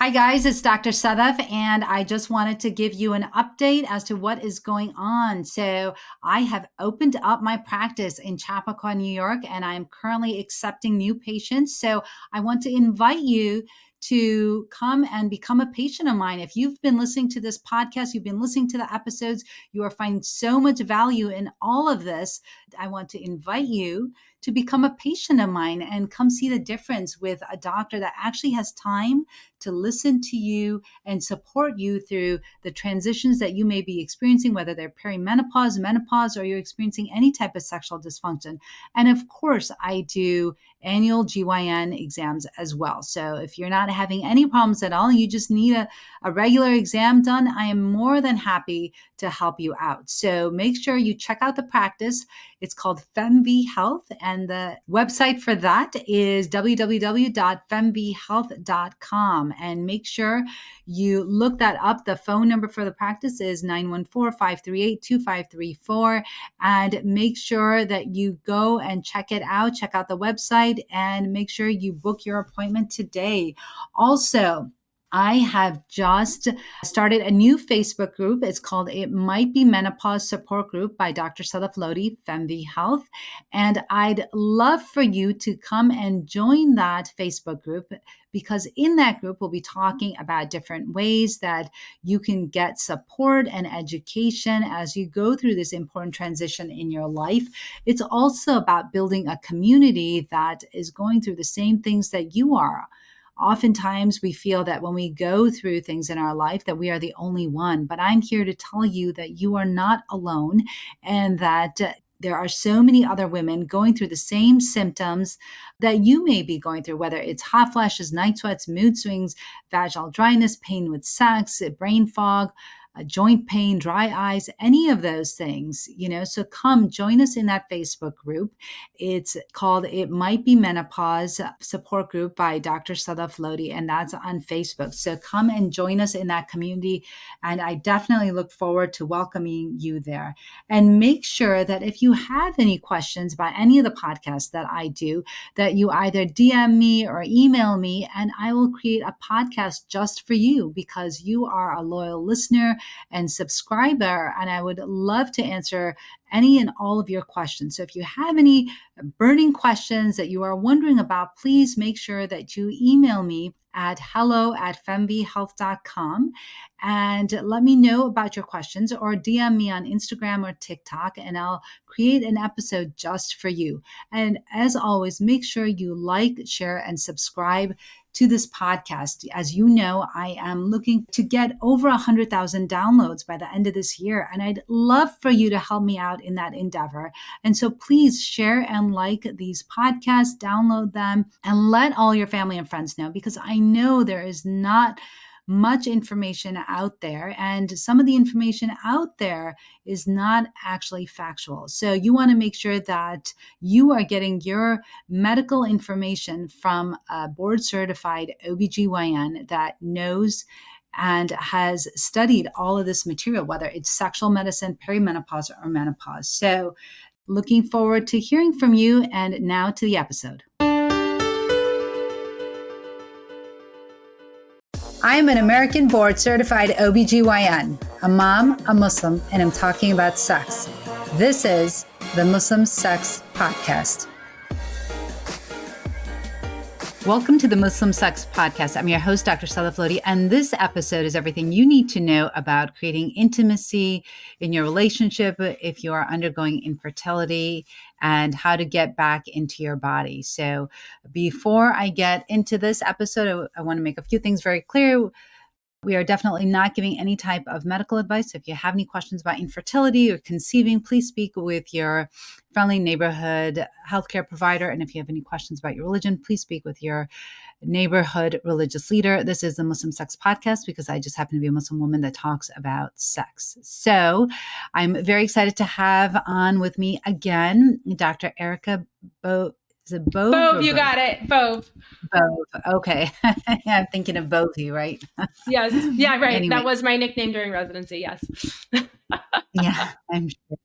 Hi guys, it's Dr. Sadaf, and I just wanted to give you an update as to what is going on. So I have opened up my practice in Chappaqua, New York, and I'm currently accepting new patients. So I want to invite you to come and become a patient of mine. If you've been listening to this podcast, you've been listening to the episodes, you are finding so much value in all of this. I want to invite you to become a patient of mine and come see the difference with a doctor that actually has time to listen to you and support you through the transitions that you may be experiencing, whether they're perimenopause, menopause, or you're experiencing any type of sexual dysfunction. And of course, I do annual GYN exams as well. So if you're not having any problems at all and you just need a regular exam done, I am more than happy to help you out. So make sure you check out the practice. It's called FemV Health, and the website for that is www.femvhealth.com. And make sure you look that up. The phone number for the practice is 914-538-2534. And make sure that you go and check it out. Check out the website and make sure you book your appointment today. Also, I have just started a new Facebook group. It's called It Might Be Menopause Support Group by Dr. Sadaf Lodi, FemV Health. And I'd love for you to come and join that Facebook group, because in that group, we'll be talking about different ways that you can get support and education as you go through this important transition in your life. It's also about building a community that is going through the same things that you are. Oftentimes we feel that when we go through things in our life that we are the only one, but I'm here to tell you that you are not alone, and that there are so many other women going through the same symptoms that you may be going through, whether it's hot flashes, night sweats, mood swings, vaginal dryness, pain with sex, brain fog, joint pain, dry eyes, any of those things, so come join us in that Facebook group. It's called It Might Be Menopause Support Group by Dr. Sadaf Lodi, and that's on Facebook. So come and join us in that community. And I definitely look forward to welcoming you there. And make sure that if you have any questions about any of the podcasts that I do, that you either DM me or email me, and I will create a podcast just for you, because you are a loyal listener and subscriber, and I would love to answer any and all of your questions. So if you have any burning questions that you are wondering about, please make sure that you email me at hello@femvhealth.com and let me know about your questions, or DM me on Instagram or TikTok, and I'll create an episode just for you. And as always, make sure you like, share, and subscribe to this podcast. As you know, I am looking to get over 100,000 downloads by the end of this year, and I'd love for you to help me out in that endeavor. And so please share and like these podcasts, download them, and let all your family and friends know, because I know there is not much information out there, and some of the information out there is not actually factual. So you want to make sure that you are getting your medical information from a board certified OBGYN that knows and has studied all of this material, whether it's sexual medicine, perimenopause, or menopause. So looking forward to hearing from you. And now to the episode. I am an American board certified OBGYN, a mom, a Muslim, and I'm talking about sex. This is the Muslim Sex Podcast. Welcome to the Muslim Sex Podcast. I'm your host, Dr. Sadaf Lodi, and this episode is everything you need to know about creating intimacy in your relationship if you are undergoing infertility, and how to get back into your body. So before I get into this episode, I want to make a few things very clear. We are definitely not giving any type of medical advice. If you have any questions about infertility or conceiving, please speak with your friendly neighborhood healthcare provider. And if you have any questions about your religion, please speak with your neighborhood religious leader. This is the Muslim Sex Podcast because I just happen to be a Muslim woman that talks about sex. So I'm very excited to have on with me again, Dr. Erica Bove. Is it Bove? Bove, you got it. Bove. Bove. Okay. I'm thinking of Bove, right? Yes. Yeah, right. Anyway. That was my nickname during residency. Yes. Yeah, I'm sure.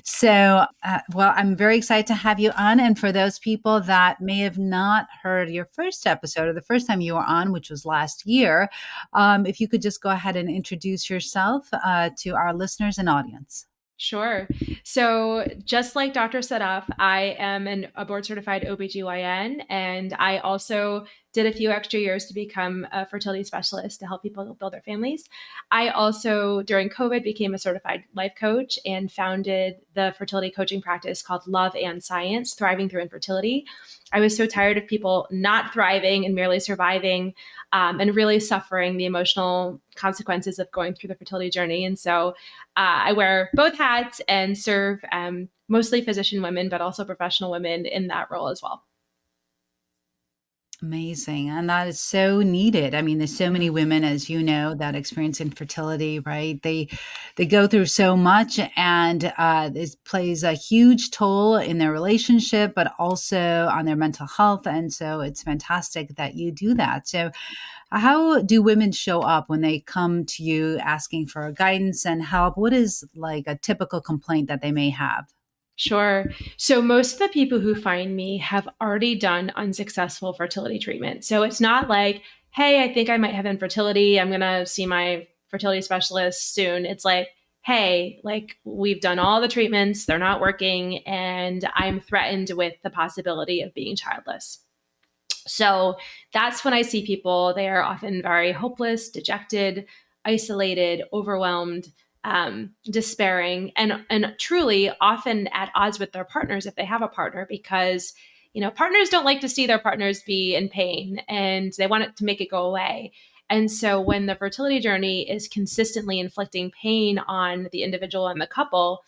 So, well, I'm very excited to have you on. And for those people that may have not heard your first episode or the first time you were on, which was last year, if you could just go ahead and introduce yourself to our listeners and audience. Sure. So, just like Dr. Sadaf, I am a board certified OBGYN, and I also did a few extra years to become a fertility specialist to help people build their families. I also, during COVID, became a certified life coach and founded the fertility coaching practice called Love and Science, Thriving Through Infertility. I was so tired of people not thriving and merely surviving, and really suffering the emotional consequences of going through the fertility journey. And so I wear both hats and serve mostly physician women, but also professional women in that role as well. Amazing. And that is so needed. I mean, there's so many women, as you know, that experience infertility, right? They go through so much, and it plays a huge toll in their relationship, but also on their mental health. And so it's fantastic that you do that. So how do women show up when they come to you asking for guidance and help? What is like a typical complaint that they may have? Sure. So most of the people who find me have already done unsuccessful fertility treatment. So it's not like, hey, I think I might have infertility. I'm going to see my fertility specialist soon. It's like, hey, like we've done all the treatments, they're not working, and I'm threatened with the possibility of being childless. So that's when I see people. They are often very hopeless, dejected, isolated, overwhelmed, despairing, and truly often at odds with their partners if they have a partner, because partners don't like to see their partners be in pain and they want it to make it go away. And so when the fertility journey is consistently inflicting pain on the individual and the couple,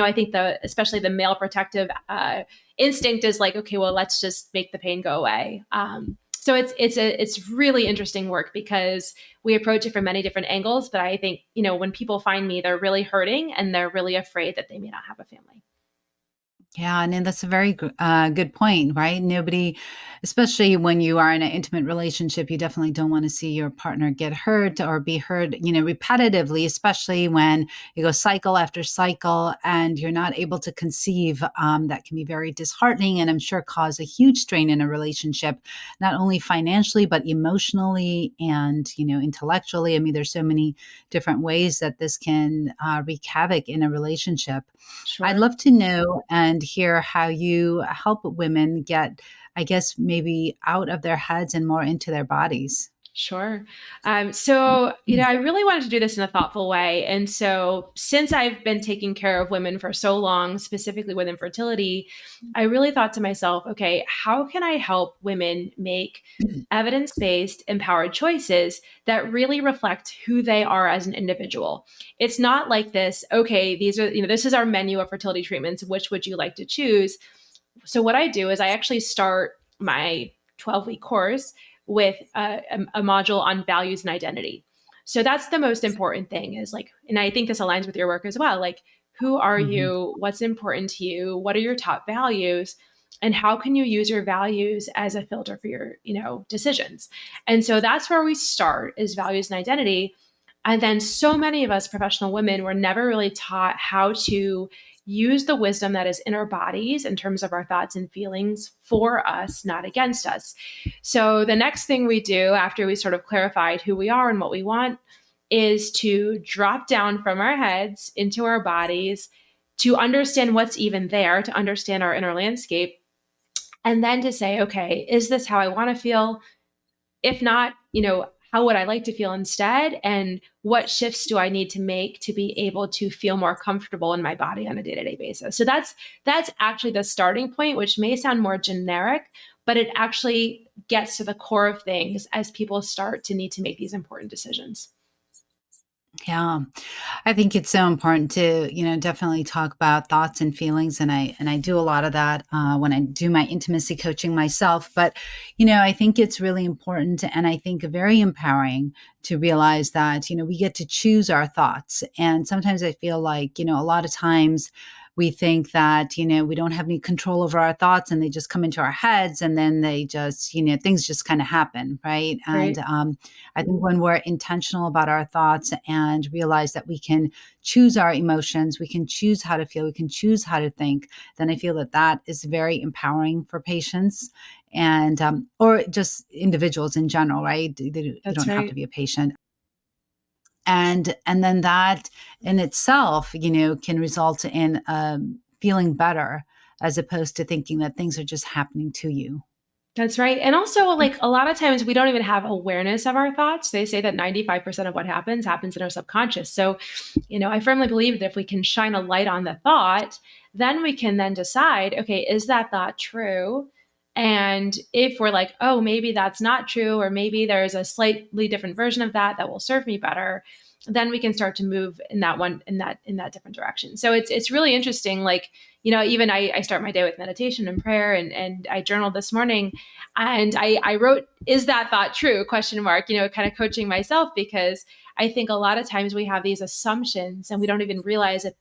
I think especially the male protective instinct is like, okay, well, let's just make the pain go away. So it's really interesting work because we approach it from many different angles. But I think when people find me, they're really hurting and they're really afraid that they may not have a family. Yeah, and then that's a very good point, right? Nobody, especially when you are in an intimate relationship, you definitely don't want to see your partner get hurt or be hurt, repetitively, especially when you go cycle after cycle and you're not able to conceive. That can be very disheartening and I'm sure cause a huge strain in a relationship, not only financially, but emotionally and, intellectually. I mean, there's so many different ways that this can wreak havoc in a relationship. I'd Sure. love to know and hear how you help women get, I guess, maybe out of their heads and more into their bodies. Sure. So, I really wanted to do this in a thoughtful way. And so, since I've been taking care of women for so long, specifically with infertility, I really thought to myself, okay, how can I help women make evidence based, empowered choices that really reflect who they are as an individual? It's not like this, okay, this is our menu of fertility treatments. Which would you like to choose? So what I do is I actually start my 12-week course with a module on values and identity. So that's the most important thing is like, and I think this aligns with your work as well. Like, who are Mhm. you? What's important to you? What are your top values? And how can you use your values as a filter for your, decisions? And so that's where we start is values and identity. And then so many of us professional women were never really taught how to use the wisdom that is in our bodies in terms of our thoughts and feelings for us, not against us. So the next thing we do after we sort of clarified who we are and what we want is to drop down from our heads into our bodies to understand what's even there, to understand our inner landscape, and then to say, okay, is this how I want to feel? If not, how would I like to feel instead? And what shifts do I need to make to be able to feel more comfortable in my body on a day-to-day basis? So that's actually the starting point, which may sound more generic, but it actually gets to the core of things as people start to need to make these important decisions. Yeah. I think it's so important to, definitely talk about thoughts and feelings. And I do a lot of that when I do my intimacy coaching myself. But, I think it's really important and I think very empowering to realize that, we get to choose our thoughts. And sometimes I feel like, a lot of times we think that, we don't have any control over our thoughts and they just come into our heads and then they just, things just kind of happen, right? And Right. I think when we're intentional about our thoughts and realize that we can choose our emotions, we can choose how to feel, we can choose how to think, then I feel that that is very empowering for patients and or just individuals in general, right? You That's don't have right. to be a patient. And then that in itself, can result in feeling better as opposed to thinking that things are just happening to you. That's right. And also, like a lot of times, we don't even have awareness of our thoughts. They say that 95% of what happens in our subconscious. So, I firmly believe that if we can shine a light on the thought, then we can then decide, okay, is that thought true? And if we're like, oh, maybe that's not true, or maybe there's a slightly different version of that that will serve me better, then we can start to move in that different direction. So it's really interesting. Like, even I start my day with meditation and prayer, and I journaled this morning, and I wrote, is that thought true? Question mark, kind of coaching myself, because I think a lot of times we have these assumptions and we don't even realize that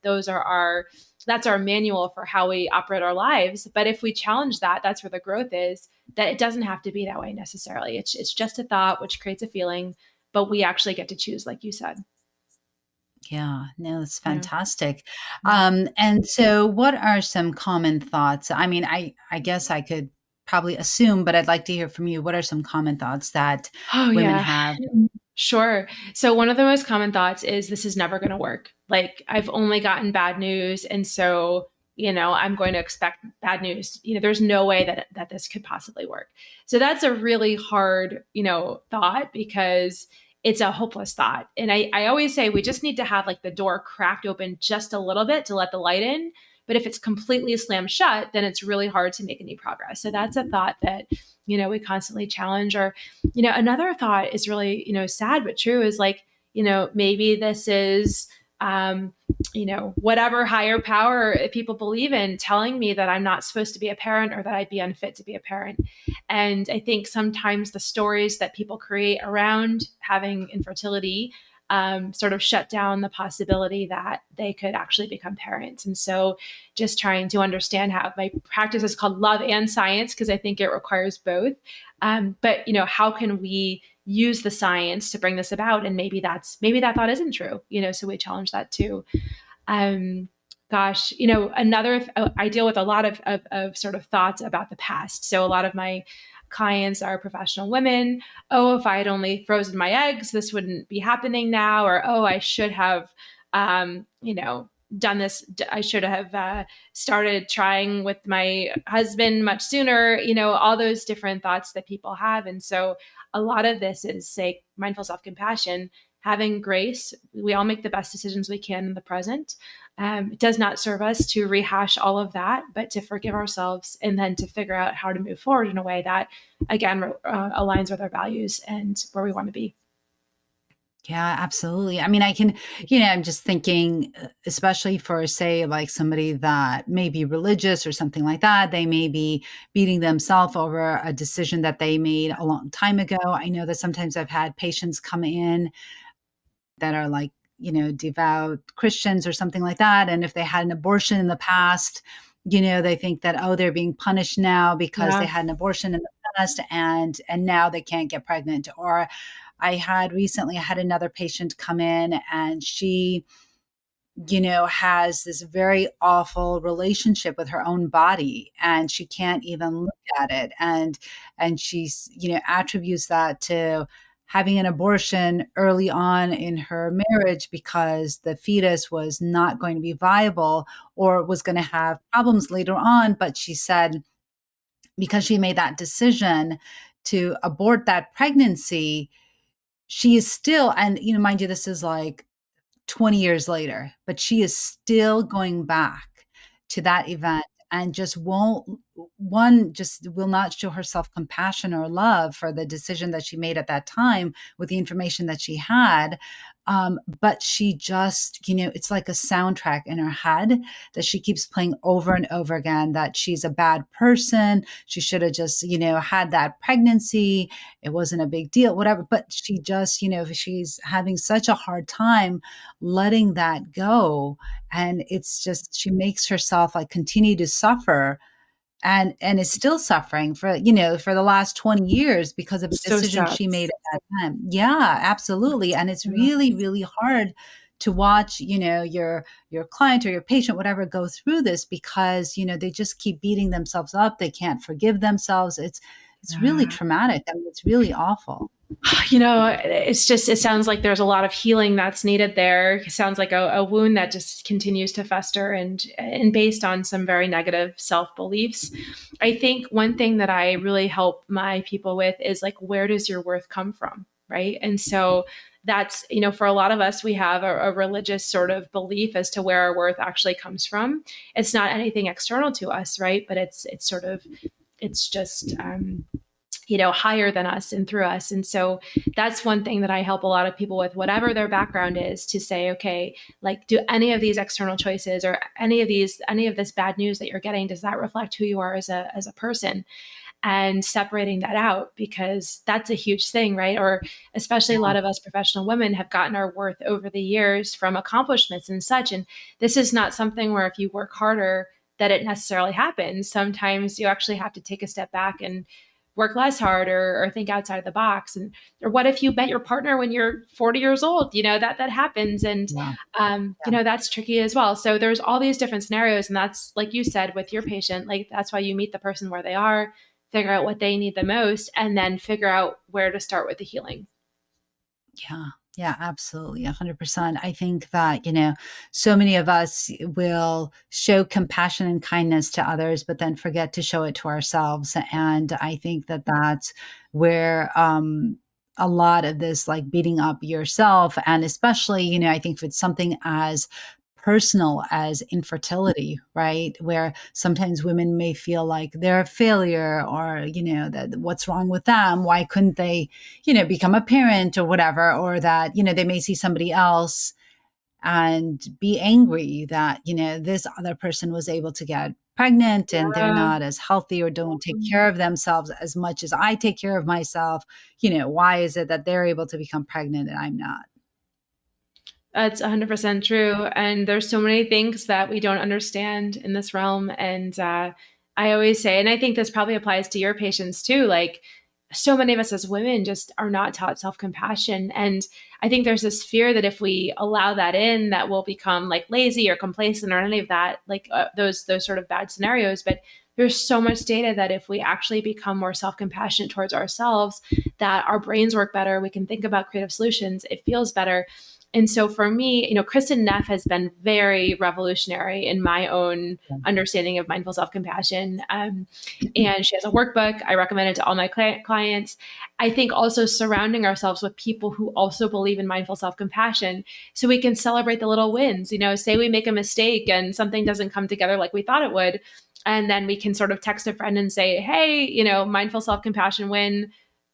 that's our manual for how we operate our lives. But if we challenge that, that's where the growth is, that it doesn't have to be that way necessarily. It's just a thought which creates a feeling, but we actually get to choose, like you said. Yeah, no, that's Yeah. fantastic. Yeah. And so what are some common thoughts? I mean, I guess I could probably assume, but I'd like to hear from you. What are some common thoughts that Oh, women yeah. have? Sure. So one of the most common thoughts is, this is never going to work. Like, I've only gotten bad news, and so, I'm going to expect bad news. There's no way that this could possibly work. So that's a really hard, thought, because it's a hopeless thought. And I always say we just need to have like the door cracked open just a little bit to let the light in. But if it's completely slammed shut, then it's really hard to make any progress. So that's a thought that, we constantly challenge. Or, another thought is really, sad but true, is like, maybe this is, um, whatever higher power people believe in telling me that I'm not supposed to be a parent, or that I'd be unfit to be a parent. And I think sometimes the stories that people create around having infertility sort of shut down the possibility that they could actually become parents. And so just trying to understand how my practice is called love and science, because I think it requires both. But how can we use the science to bring this about? And maybe that thought isn't true. So we challenge that too. Um, Gosh, I deal with a lot of sort of thoughts about the past. So a lot of my clients are professional women. Oh, if I had only frozen my eggs, this wouldn't be happening now. Or, oh, I should have, done this. I should have started trying with my husband much sooner. All those different thoughts that people have. And so a lot of this is, say, mindful self-compassion, having grace. We all make the best decisions we can in the present. It does not serve us to rehash all of that, but to forgive ourselves, and then to figure out how to move forward in a way that, again, aligns with our values and where we want to be. Yeah, absolutely. I mean, I'm just thinking, especially for, say, like somebody that may be religious or something like that, they may be beating themselves over a decision that they made a long time ago. I know that sometimes I've had patients come in that are like, devout Christians or something like that. And if they had an abortion in the past, they think that, oh, they're being punished now because they Yeah. had an abortion in the past and now they can't get pregnant. Or I had another patient come in and she, has this very awful relationship with her own body and she can't even look at it. And she's, attributes that to having an abortion early on in her marriage because the fetus was not going to be viable or was going to have problems later on. But she said, because she made that decision to abort that pregnancy, she is still, and mind you, this is like 20 years later, but she is still going back to that event and just won't, one, just will not show herself compassion or love for the decision that she made at that time with the information that she had. But she just, it's like a soundtrack in her head that she keeps playing over and over again, that she's a bad person. She should have just, had that pregnancy. It wasn't a big deal, whatever. But she just, she's having such a hard time letting that go. And it's just, she makes herself like continue to suffer, and is still suffering for, for the last 20 years because of a So decision sad. she made at that time. Yeah, absolutely. And it's really, really hard to watch, your client or your patient, whatever, go through this, because, they just keep beating themselves up. They can't forgive themselves. It's really Yeah. traumatic. I mean, it's really awful. It's just, it sounds like there's a lot of healing that's needed there. It sounds like a wound that just continues to fester, and based on some very negative self beliefs. I think one thing that I really help my people with is like, where does your worth come from? Right. And so that's, for a lot of us, we have a religious sort of belief as to where our worth actually comes from. It's not anything external to us, right? But it's sort of, it's just, higher than us and through us. And so that's one thing that I help a lot of people with, whatever their background is, to say, okay, like, do any of these external choices or any of this bad news that you're getting, does that reflect who you are as a person? And separating that out, because that's a huge thing, right? Or especially a lot of us professional women have gotten our worth over the years from accomplishments and such. And this is not something where if you work harder that it necessarily happens. Sometimes you actually have to take a step back and work less hard, or think outside of the box. And or what if you met your partner when you're 40 years old? That happens. And Yeah. Yeah. that's tricky as well. So there's all these different scenarios, and that's, like you said, with your patient, like that's why you meet the person where they are, figure out what they need the most, and then figure out where to start with the healing. Yeah. Yeah, absolutely. 100%. I think that, so many of us will show compassion and kindness to others, but then forget to show it to ourselves. And I think that that's where, a lot of this, like beating up yourself, and especially, I think if it's something as personal as infertility, right? Where sometimes women may feel like they're a failure, or, that what's wrong with them? Why couldn't they, become a parent or whatever? Or that, they may see somebody else and be angry that, this other person was able to get pregnant and they're Yeah. not as healthy, or don't take care of themselves as much as I take care of myself. Why is it that they're able to become pregnant and I'm not? That's 100% true. And there's so many things that we don't understand in this realm. And I always say, and I think this probably applies to your patients too, like, so many of us as women just are not taught self compassion. And I think there's this fear that if we allow that in, that we'll become like lazy or complacent or any of that, like those sort of bad scenarios. But there's so much data that if we actually become more self compassionate towards ourselves, that our brains work better. We can think about creative solutions. It feels better. And so for me, Kristen Neff has been very revolutionary in my own understanding of mindful self compassion. And she has a workbook. I recommend it to all my clients. I think also surrounding ourselves with people who also believe in mindful self compassion, so we can celebrate the little wins. Say we make a mistake and something doesn't come together like we thought it would. And then we can sort of text a friend and say, hey, mindful self compassion win.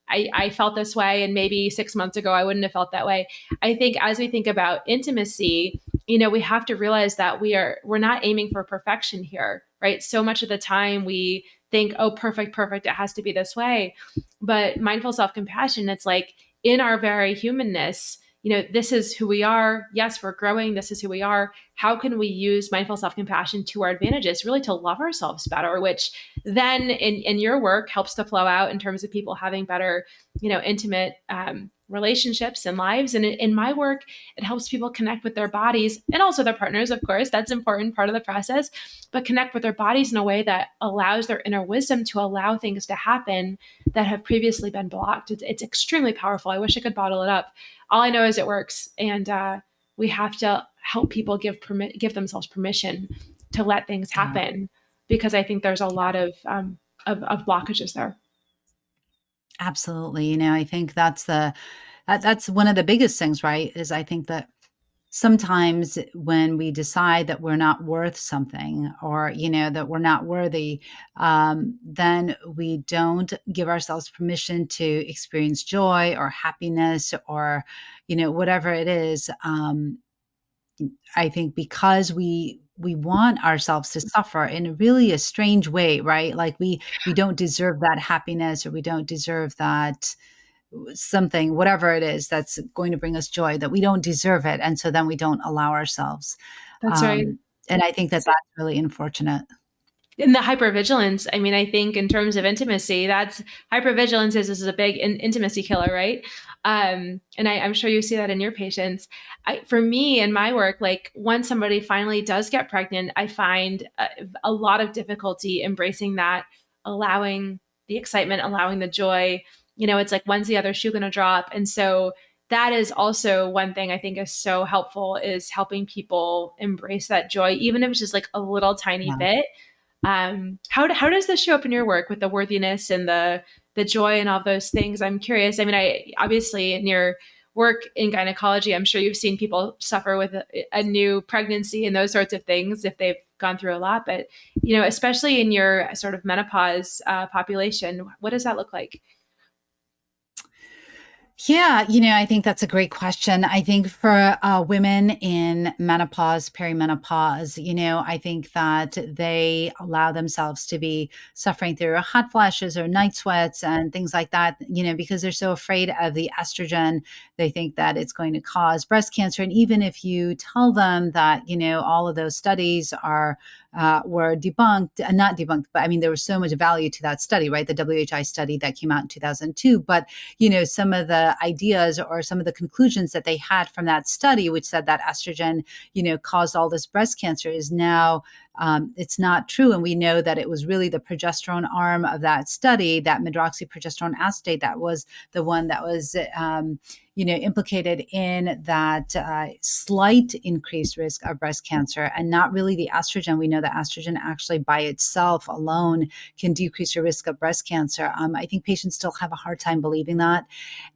I felt this way, and maybe 6 months ago I wouldn't have felt that way. I think as we think about intimacy, we have to realize that we're not aiming for perfection here, right? So much of the time we think, oh, perfect, perfect, it has to be this way. But mindful self-compassion, it's like in our very humanness, this is who we are. Yes, we're growing. This is who we are. How can we use mindful self-compassion to our advantages, really to love ourselves better, which then in your work helps to flow out in terms of people having better, intimate relationships and lives. And in my work, it helps people connect with their bodies and also their partners, of course. That's an important part of the process, but connect with their bodies in a way that allows their inner wisdom to allow things to happen that have previously been blocked. It's extremely powerful. I wish I could bottle it up. All I know is it works. And we have to help people give themselves permission to let things Yeah. happen, because I think there's a lot of blockages there. Absolutely. I think that's one of the biggest things, right? Is I think that sometimes when we decide that we're not worth something, or that we're not worthy, then we don't give ourselves permission to experience joy or happiness, or whatever it is. I think because we want ourselves to suffer in really a strange way, right? Like we don't deserve that happiness, or we don't deserve that something, whatever it is that's going to bring us joy, that we don't deserve it, and so then we don't allow ourselves. That's right. And I think that that's really unfortunate. In the hypervigilance, I mean, I think in terms of intimacy, that's hypervigilance is a big intimacy killer, right? And I'm sure you see that in your patients. For me in my work, like once somebody finally does get pregnant, I find a lot of difficulty embracing that, allowing the excitement, allowing the joy. It's like, when's the other shoe going to drop? And so that is also one thing I think is so helpful, is helping people embrace that joy, even if it's just like a little tiny Yeah. bit. How does this show up in your work with the worthiness and the joy and all those things? I'm curious. I mean, I obviously in your work in gynecology, I'm sure you've seen people suffer with a new pregnancy and those sorts of things if they've gone through a lot. But especially in your sort of menopause population, what does that look like? Yeah, I think that's a great question. I think for women in menopause, perimenopause, I think that they allow themselves to be suffering through hot flashes or night sweats and things like that, because they're so afraid of the estrogen. They think that it's going to cause breast cancer. And even if you tell them that, all of those studies were debunked, not debunked, but I mean, there was so much value to that study, right? The WHI study that came out in 2002. But some of the ideas or some of the conclusions that they had from that study, which said that estrogen, caused all this breast cancer, is now it's not true. And we know that it was really the progesterone arm of that study, that medroxyprogesterone acetate, that was the one that was, implicated in that slight increased risk of breast cancer, and not really the estrogen. We know that estrogen actually by itself alone can decrease your risk of breast cancer. I think patients still have a hard time believing that,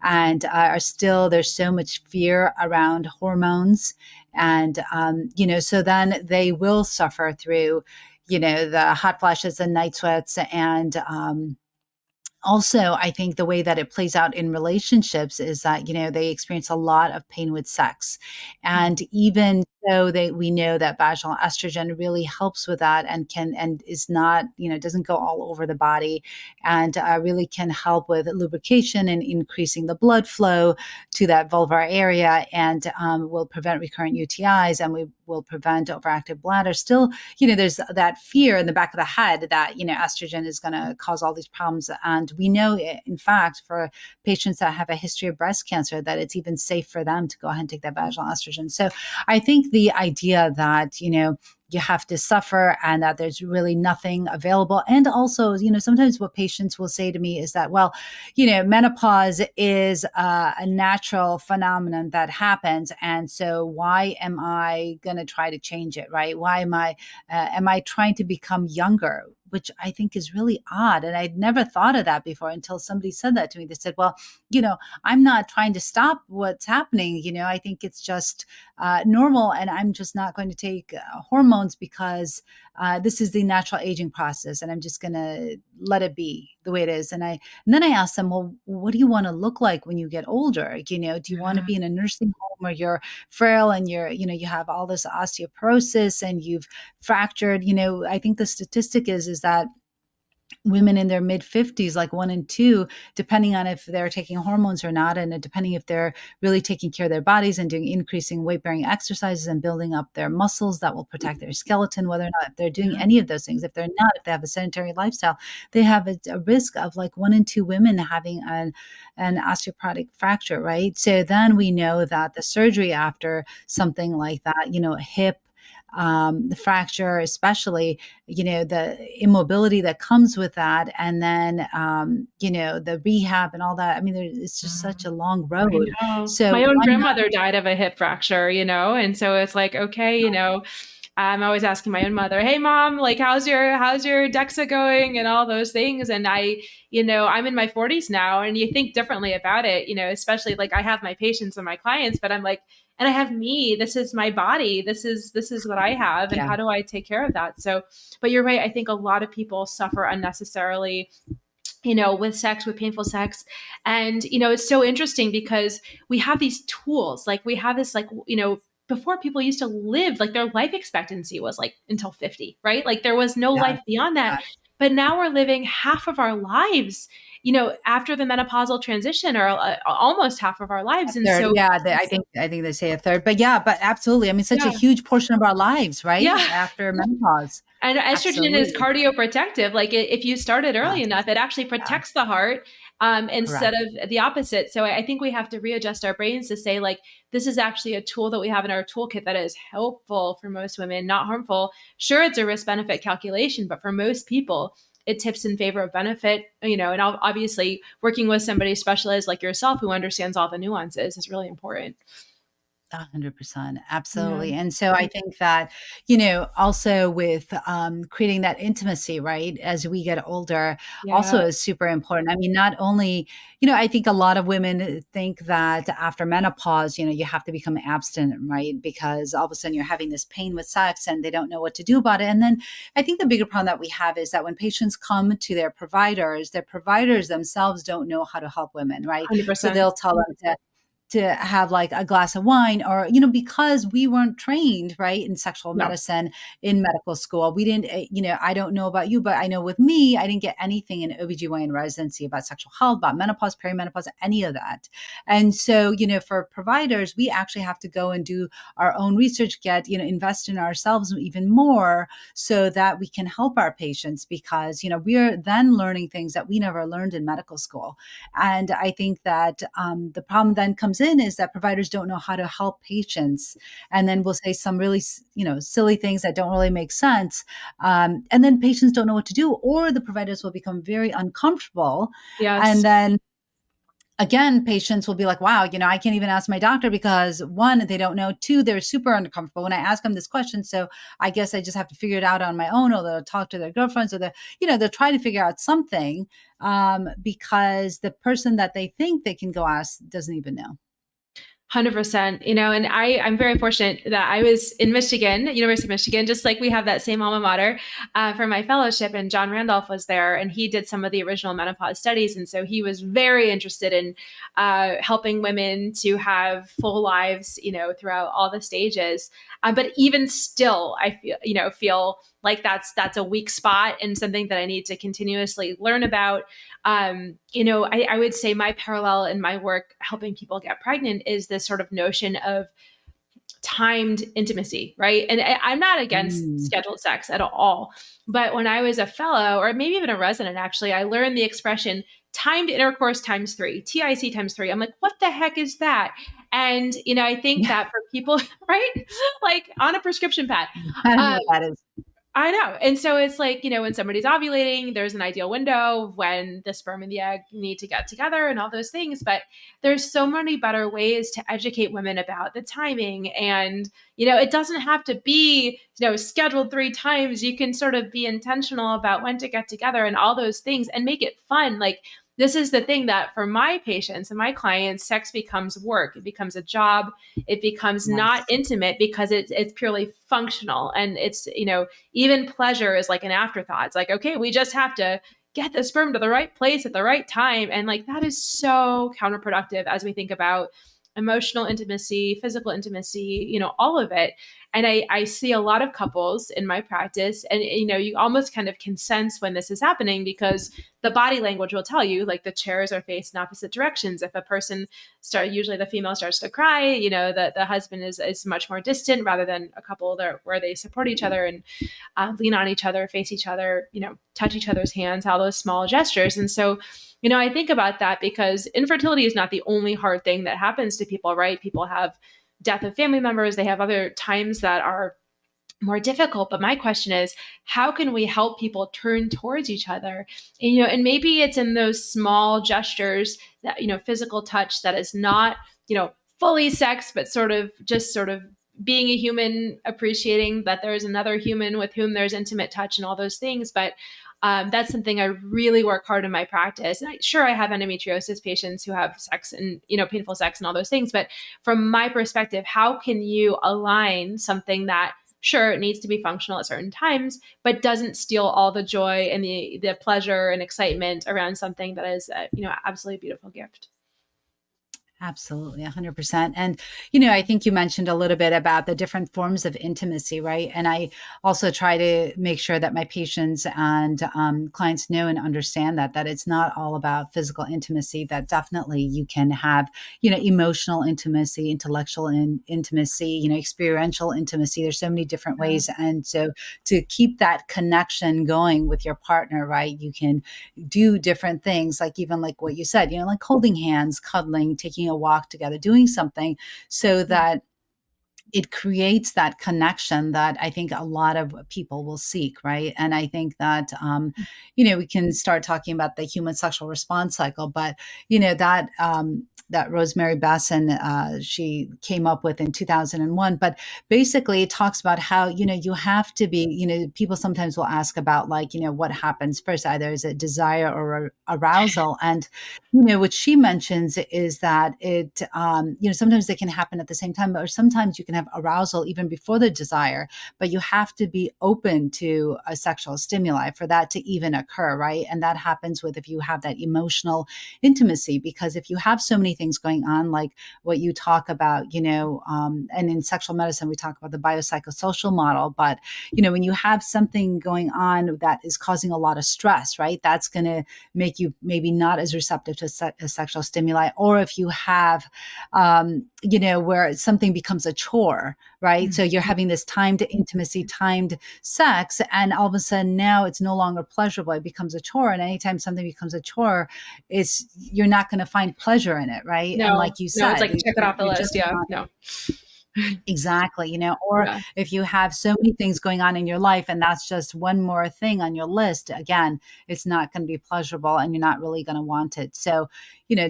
and there's so much fear around hormones. And, so then they will suffer through, the hot flashes and night sweats. And, also, I think the way that it plays out in relationships is that, they experience a lot of pain with sex. And even though we know that vaginal estrogen really helps with that, and is not, doesn't go all over the body, and really can help with lubrication and increasing the blood flow to that vulvar area, and will prevent recurrent UTIs, and we will prevent overactive bladder. Still, there's that fear in the back of the head that, estrogen is going to cause all these problems. And we know, in fact, for patients that have a history of breast cancer, that it's even safe for them to go ahead and take that vaginal estrogen. So I think the idea that, you have to suffer and that there's really nothing available. And also, sometimes what patients will say to me is that, well, menopause is a natural phenomenon that happens. And so why am I going to try to change it, right? Why am I trying to become younger? Which I think is really odd. And I'd never thought of that before until somebody said that to me. They said, well, I'm not trying to stop what's happening. I think it's just normal, and I'm just not going to take hormones because this is the natural aging process, and I'm just going to let it be the way it is. And then I asked them, well, what do you want to look like when you get older? Do you want to Yeah. be in a nursing home where you're frail and you have all this osteoporosis and you've fractured? I think the statistic is that women in their mid 50s, like 1 in 2, depending on if they're taking hormones or not, and depending if they're really taking care of their bodies and doing increasing weight bearing exercises and building up their muscles that will protect their skeleton, whether or not if they're doing Yeah. any of those things. If they're not, if they have a sedentary lifestyle, they have a risk of like 1 in 2 women having an osteoporotic fracture, right? So then we know that the surgery after something like that, a hip, the fracture, especially, the immobility that comes with that, and then, the rehab and all that. I mean, it's just such a long I road. know. So My own why not? grandmother died of a hip fracture, and so it's like, okay, I'm always asking my own mother, "Hey mom, like how's your DEXA going?" and all those things. And I'm in my 40s now, and you think differently about it, especially like I have my patients and my clients, but I'm like, and I have me. This is my body. This is what I have, and Yeah. how do I take care of that? So, but you're right. I think a lot of people suffer unnecessarily, with sex, with painful sex. And, it's so interesting because we have these tools, like we have this, like, before people used to live, like their life expectancy was like until 50, right? Like there was no Yeah. life beyond that. But now we're living half of our lives, after the menopausal transition, or almost half of our A lives. And third. so, Yeah. I think they say a third, but yeah, but absolutely. I mean, such a yeah, huge portion of our lives, right? yeah. After menopause. And estrogen is Absolutely. cardioprotective. Like if you start it early Yes. enough, it actually Yeah. protects the heart, instead Correct. of the opposite. So I think we have to readjust our brains to say, like, this is actually a tool that we have in our toolkit that is helpful for most women, not harmful. Sure, it's a risk benefit calculation, but for most people, it tips in favor of benefit. And obviously, working with somebody specialized like yourself who understands all the nuances is really important. 100%. Yeah. Absolutely. And so I think that, also with creating that intimacy, right, as we get older, Yeah. also is super important. I mean, not only, I think a lot of women think that after menopause, you have to become abstinent, right? Because all of a sudden you're having this pain with sex and they don't know what to do about it. And then I think the bigger problem that we have is that when patients come to their providers themselves don't know how to help women, right? So 100%. they'll tell them to have like a glass of wine, or because we weren't trained, right, in sexual No. medicine in medical school. We didn't, I don't know about you, but I know with me, I didn't get anything in OBGYN residency about sexual health, about menopause, perimenopause, any of that. And so, for providers, we actually have to go and do our own research, invest in ourselves even more, so that we can help our patients, because we're then learning things that we never learned in medical school. And I think that the problem then comes in is that providers don't know how to help patients, and then we'll say some really, silly things that don't really make sense, and then patients don't know what to do, or the providers will become very uncomfortable, Yes. and then again, patients will be like, wow, I can't even ask my doctor because one, they don't know. Two, they're super uncomfortable when I ask them this question. So I guess I just have to figure it out on my own, or they'll talk to their girlfriends, or they'll try to figure out something, because the person that they think they can go ask doesn't even know. 100%. And I'm very fortunate that I was in Michigan, University of Michigan, just like we have that same alma mater, for my fellowship. And John Randolph was there, and he did some of the original menopause studies. And so he was very interested in helping women to have full lives, throughout all the stages. But even still, I feel like that's a weak spot and something that I need to continuously learn about. I would say my parallel in my work helping people get pregnant is this sort of notion of timed intimacy, right? And I'm not against Mm. scheduled sex at all. But when I was a fellow, or maybe even a resident, actually, I learned the expression timed intercourse times three, TIC times three. I'm like, what the heck is that? And, I think Yeah, that for people, right? Like on a prescription pad. I don't know Um, what that is. I know. And so it's like, when somebody's ovulating, there's an ideal window when the sperm and the egg need to get together and all those things. But there's so many better ways to educate women about the timing. And, it doesn't have to be, scheduled 3 times. You can sort of be intentional about when to get together and all those things and make it fun. Like, this is the thing that for my patients and my clients, sex becomes work. It becomes a job. It becomes not Yes. intimate because it's purely functional. And it's, even pleasure is like an afterthought. It's like, okay, we just have to get the sperm to the right place at the right time. And like that is so counterproductive as we think about emotional intimacy, physical intimacy, all of it. And I see a lot of couples in my practice, and you almost kind of can sense when this is happening because the body language will tell you, like the chairs are faced in opposite directions. If a person usually the female starts to cry, the husband is much more distant, rather than a couple there where they support each other and lean on each other, face each other, touch each other's hands, all those small gestures. And so, I think about that because infertility is not the only hard thing that happens to people, right? People have death of family members, they have other times that are more difficult. But my question is, how can we help people turn towards each other? And maybe it's in those small gestures that, physical touch that is not, fully sex, but sort of being a human, appreciating that there's another human with whom there's intimate touch and all those things. But that's something I really work hard in my practice. And sure, I have endometriosis patients who have sex and, painful sex and all those things. But from my perspective, how can you align something that, sure, it needs to be functional at certain times, but doesn't steal all the joy and the pleasure and excitement around something that is, absolutely beautiful gift. Absolutely, 100%. And, I think you mentioned a little bit about the different forms of intimacy, right? And I also try to make sure that my patients and clients know and understand that it's not all about physical intimacy, that definitely you can have, emotional intimacy, intellectual intimacy, experiential intimacy. There's so many different ways. And so to keep that connection going with your partner, right, you can do different things, like even like what you said, like holding hands, cuddling, taking a walk together, doing something so that it creates that connection that I think a lot of people will seek, right? And I think that, we can start talking about the human sexual response cycle, but, that Rosemary Basson, she came up with in 2001. But basically, it talks about how, you have to be, people sometimes will ask about like, what happens first, either is it desire or arousal. And, what she mentions is that it, sometimes they can happen at the same time, or sometimes you can have arousal even before the desire, but you have to be open to a sexual stimuli for that to even occur, right? And that happens with if you have that emotional intimacy, because if you have so many things going on, like what you talk about, and in sexual medicine, we talk about the biopsychosocial model, but, when you have something going on that is causing a lot of stress, right, that's going to make you maybe not as receptive to sexual stimuli. Or if you have, where something becomes a chore, right? So you're having this timed intimacy, timed sex, and all of a sudden now it's no longer pleasurable. It becomes a chore. And anytime something becomes a chore, you're not going to find pleasure in it, right? And No, like you no, it's said, like check it off the you're list. just Yeah, not. no. Exactly, or Yeah. if you have so many things going on in your life and that's just one more thing on your list, again, it's not going to be pleasurable and you're not really going to want it. So,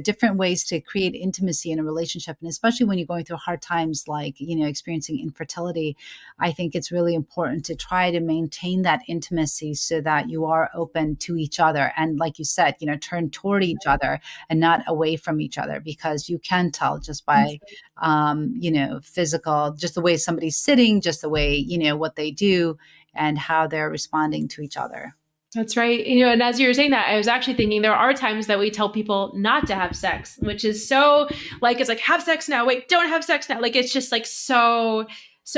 different ways to create intimacy in a relationship. And especially when you're going through hard times, like, experiencing infertility, I think it's really important to try to maintain that intimacy so that you are open to each other. And like you said, turn toward each other and not away from each other, because you can tell just by physical, just the way somebody's sitting, just the way, what they do and how they're responding to each other. That's right. And as you were saying that, I was actually thinking there are times that we tell people not to have sex, which is so like, it's like, have sex now. Wait, don't have sex now. Like, it's just like so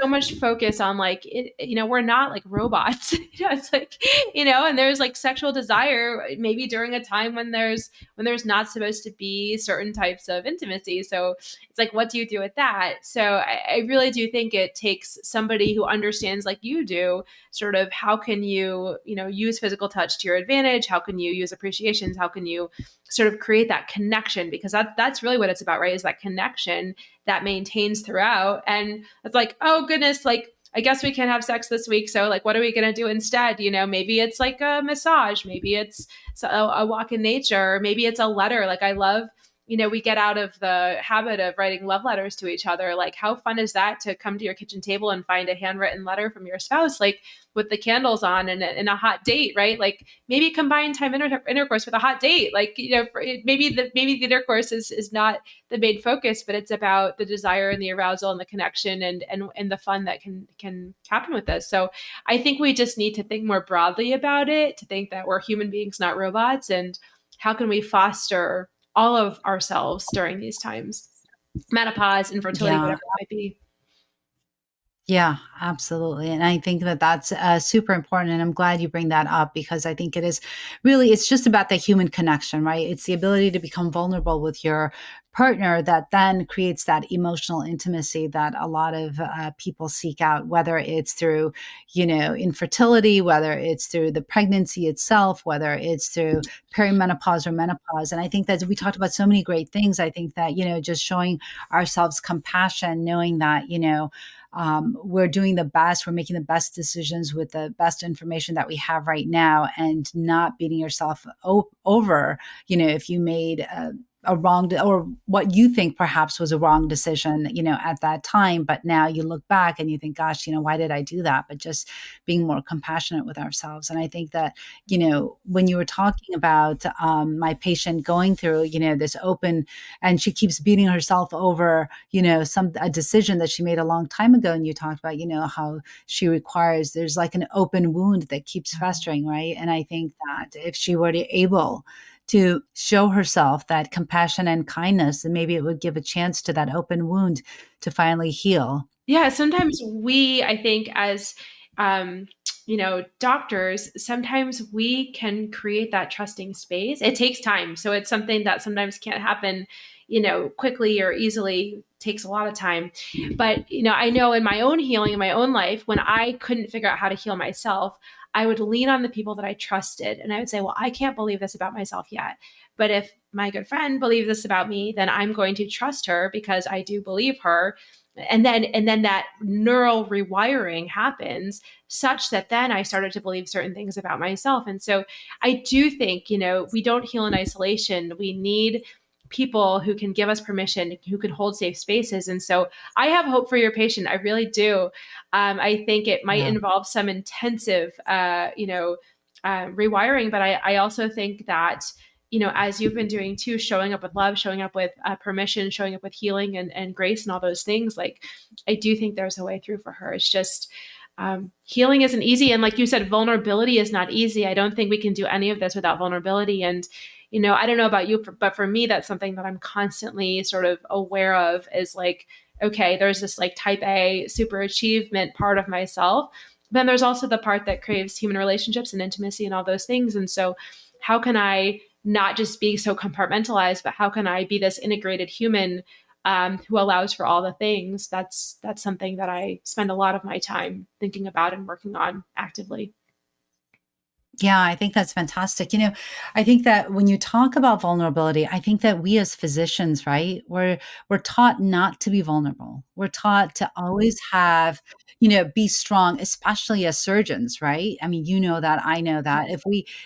much focus on like, we're not like robots. It's like, and there's like sexual desire maybe during a time when there's not supposed to be certain types of intimacy. So it's like, what do you do with that? So I really do think it takes somebody who understands, like you do, sort of how can you use physical touch to your advantage, how can you use appreciations, how can you sort of create that connection, because that's really what it's about, right, is that connection that maintains throughout. And it's like, oh goodness, like I guess we can't have sex this week, so like what are we going to do instead? Maybe it's like a massage, maybe it's a walk in nature, or maybe it's a letter. Like I love, we get out of the habit of writing love letters to each other. Like, how fun is that to come to your kitchen table and find a handwritten letter from your spouse, like with the candles on and a hot date, right? Like maybe combine time intercourse with a hot date. Like, maybe the intercourse is not the main focus, but it's about the desire and the arousal and the connection and the fun that can happen with this. So I think we just need to think more broadly about it, to think that we're human beings, not robots, and how can we foster all of ourselves during these times, menopause, infertility, Yeah. whatever it might be. Yeah, absolutely. And I think that that's super important. And I'm glad you bring that up, because I think it is really, it's just about the human connection, right? It's the ability to become vulnerable with your partner that then creates that emotional intimacy that a lot of people seek out, whether it's through, infertility, whether it's through the pregnancy itself, whether it's through perimenopause or menopause. And I think that we talked about so many great things. I think that, just showing ourselves compassion, knowing that, we're doing the best, we're making the best decisions with the best information that we have right now, and not beating yourself over, if you made a or what you think perhaps was a wrong decision, at that time. But now you look back and you think, gosh, why did I do that? But just being more compassionate with ourselves. And I think that, when you were talking about my patient going through, this open, and she keeps beating herself over, a decision that she made a long time ago. And you talked about, how she requires, there's like an open wound that keeps festering, right? And I think that if she were able to show herself that compassion and kindness, and maybe it would give a chance to that open wound to finally heal. Yeah, sometimes we, I think, as um, doctors, sometimes we can create that trusting space. It takes time, so it's something that sometimes can't happen, quickly or easily. Takes a lot of time. But I know in my own healing in my own life, when I couldn't figure out how to heal myself, I would lean on the people that I trusted, and I would say, "Well, I can't believe this about myself yet, but if my good friend believes this about me, then I'm going to trust her because I do believe her." And then that neural rewiring happens such that then I started to believe certain things about myself. And so I do think, we don't heal in isolation. We need people who can give us permission, who can hold safe spaces. And so I have hope for your patient. I really do. I think it might Yeah. involve some intensive rewiring, but I also think that, as you've been doing too, showing up with love, showing up with permission, showing up with healing and grace and all those things, like, I do think there's a way through for her. It's just, healing isn't easy. And like you said, vulnerability is not easy. I don't think we can do any of this without vulnerability. And, I don't know about you, but for me, that's something that I'm constantly sort of aware of, is like, okay, there's this like type A super achievement part of myself. Then there's also the part that craves human relationships and intimacy and all those things. And so how can I not just be so compartmentalized, but how can I be this integrated human, who allows for all the things? That's something that I spend a lot of my time thinking about and working on actively. Yeah, I think that's fantastic. I think that when you talk about vulnerability, I think that we as physicians, right, we're taught not to be vulnerable. We're taught to always have, be strong, especially as surgeons, right? I mean, that, I know that.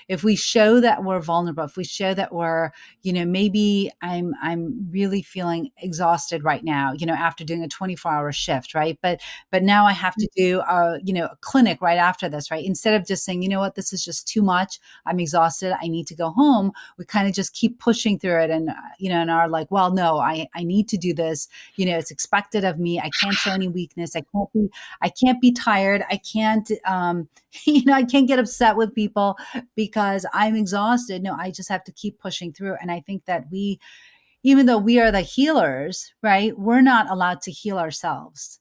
If we show that we're vulnerable, if we show that we're, maybe I'm really feeling exhausted right now, after doing a 24-hour shift, right? But now I have to do a clinic right after this, right? Instead of just saying, what, this is just too much. I'm exhausted. I need to go home. We kind of just keep pushing through it, and and are like, well, no, I need to do this. It's expected of me. I can't show any weakness. I can't be tired. I can't I can't get upset with people because I'm exhausted. No, I just have to keep pushing through. And I think that even though we are the healers, right, we're not allowed to heal ourselves.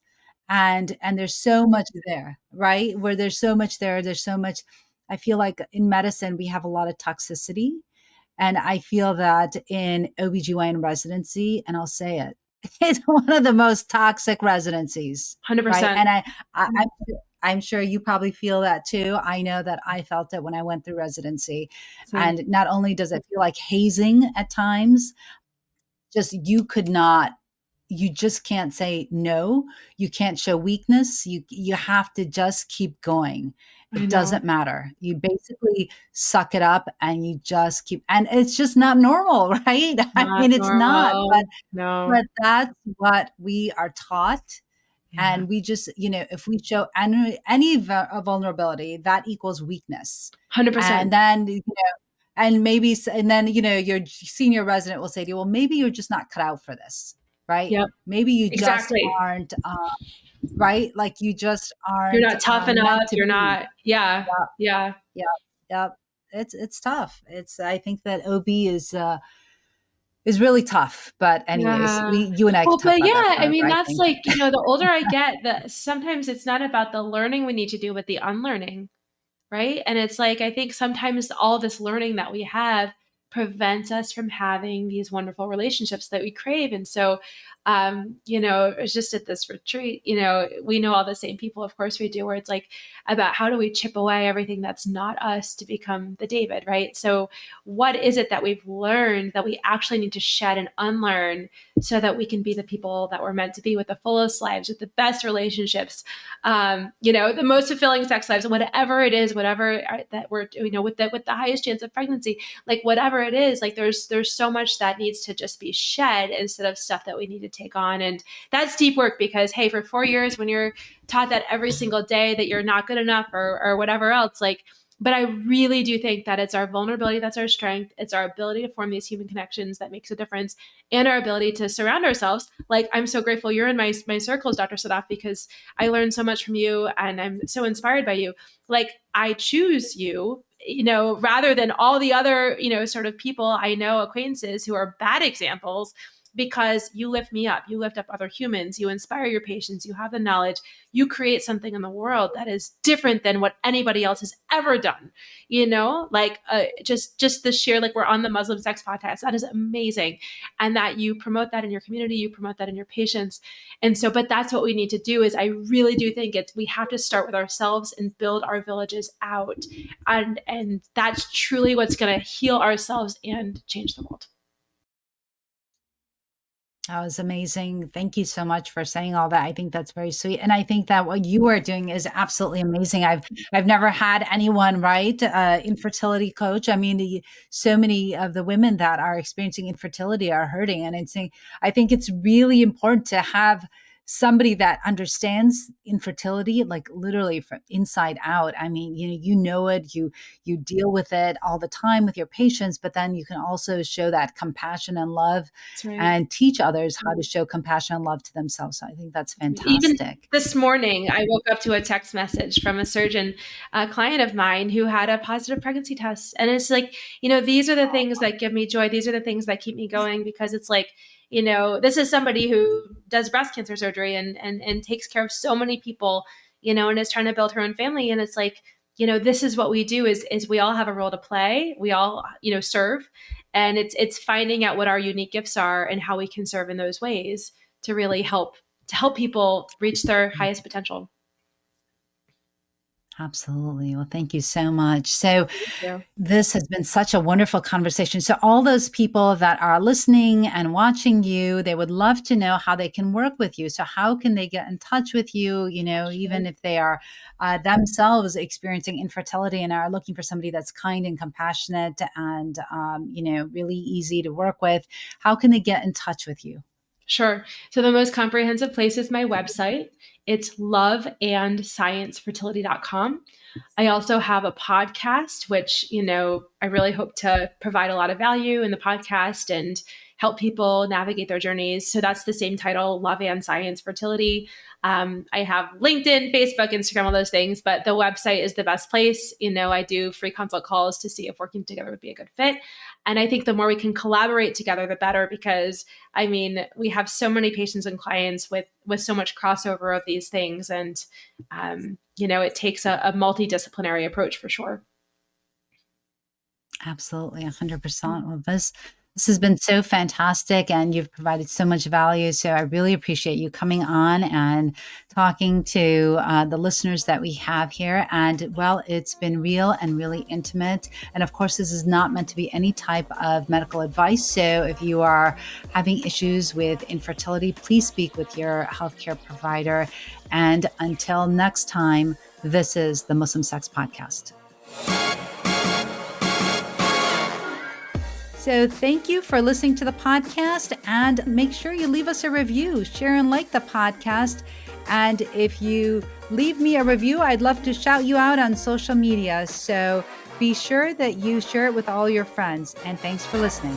And there's so much there, right? Where there's so much. I feel like in medicine we have a lot of toxicity, and I feel that in OBGYN residency, and I'll say it, it's one of the most toxic residencies, right? 100%. And I'm sure you probably feel that too. I know that I felt it when I went through residency. Same. And not only does it feel like hazing at times, just you just can't say no. You can't show weakness. You have to just keep going. I It know. doesn't matter. You basically suck it up and you just keep, and it's just not normal, right? I Not mean, it's not, but normal. No. but that's what we are taught. Yeah. And we just, if we show any vulnerability, that equals weakness. And 100%. then, and maybe, and then, your senior resident will say to you, well, maybe you're just not cut out for this, right? Yep. Maybe you just Exactly. aren't, right? Like you just You're aren't not tough meant enough. to You're be. not. Yeah. Yeah, Yeah. yeah, yeah. It's tough. I think that OB is really tough. But anyways, Yeah. you and I could Well, talk but about that yeah, I forever, mean, I that's think. like, the older I get, the sometimes it's not about the learning we need to do, but the unlearning, right? And it's like, I think sometimes all this learning that we have prevents us from having these wonderful relationships that we crave. And so It was just at this retreat, we know all the same people, of course we do, where it's like about how do we chip away everything that's not us to become the David, right? So what is it that we've learned that we actually need to shed and unlearn so that we can be the people that we're meant to be, with the fullest lives, with the best relationships, the most fulfilling sex lives, whatever it is, whatever that we're, with the highest chance of pregnancy, like whatever it is, like there's so much that needs to just be shed instead of stuff that we need to take on. And that's deep work, because hey, for 4 years, when you're taught that every single day that you're not good enough or whatever else, like, but I really do think that it's our vulnerability that's our strength. It's our ability to form these human connections that makes a difference, and our ability to surround ourselves. Like, I'm so grateful you're in my circles, Dr. Sadaf, because I learned so much from you and I'm so inspired by you. Like, I choose you, rather than all the other, sort of people I know, acquaintances who are bad examples, because you lift me up, you lift up other humans, you inspire your patients, you have the knowledge, you create something in the world that is different than what anybody else has ever done. Like, just the sheer, like, we're on the Muslim Sex podcast, that is amazing, and that you promote that in your community, you promote that in your patients. And so, but that's what we need to do. Is I really do think we have to start with ourselves and build our villages out, and that's truly what's going to heal ourselves and change the world. That was amazing. Thank you so much for saying all that. I think that's very sweet. And I think that what you are doing is absolutely amazing. I've never had anyone, right? Infertility coach. I mean, so many of the women that are experiencing infertility are hurting. And I think it's really important to have somebody that understands infertility, like literally from inside out. I mean, you know it, you deal with it all the time with your patients, but then you can also show that compassion and love That's right. and teach others how to show compassion and love to themselves. So I think that's Even fantastic. this morning, I woke up to a text message from a surgeon, a client of mine who had a positive pregnancy test. And it's like, these are the things that give me joy. These are the things that keep me going, because it's like, this is somebody who does breast cancer surgery and takes care of so many people, and is trying to build her own family. And it's like, this is what we do, is we all have a role to play. We all, serve. And it's finding out what our unique gifts are and how we can serve in those ways to really help people reach their highest potential. Absolutely. Well, thank you so much. So Yeah. this has been such a wonderful conversation. So all those people that are listening and watching you, they would love to know how they can work with you. So how can they get in touch with you, Sure. even if they are themselves experiencing infertility and are looking for somebody that's kind and compassionate and, really easy to work with, how can they get in touch with you? Sure. So the most comprehensive place is my website. It's loveandsciencefertility.com. I also have a podcast, which, I really hope to provide a lot of value in the podcast and help people navigate their journeys. So that's the same title, Love and Science Fertility. I have LinkedIn, Facebook, Instagram, all those things, but the website is the best place. I do free consult calls to see if working together would be a good fit. And I think the more we can collaborate together, the better, because I mean, we have so many patients and clients with so much crossover of these things. And it takes a multidisciplinary approach for sure. Absolutely, 100%. Well, this has been so fantastic, and you've provided so much value. So I really appreciate you coming on and talking to the listeners that we have here. And well, it's been real and really intimate. And of course, this is not meant to be any type of medical advice. So if you are having issues with infertility, please speak with your healthcare provider. And until next time, this is the Muslim Sex Podcast. So thank you for listening to the podcast, and make sure you leave us a review, share and like the podcast. And if you leave me a review, I'd love to shout you out on social media. So be sure that you share it with all your friends. And thanks for listening.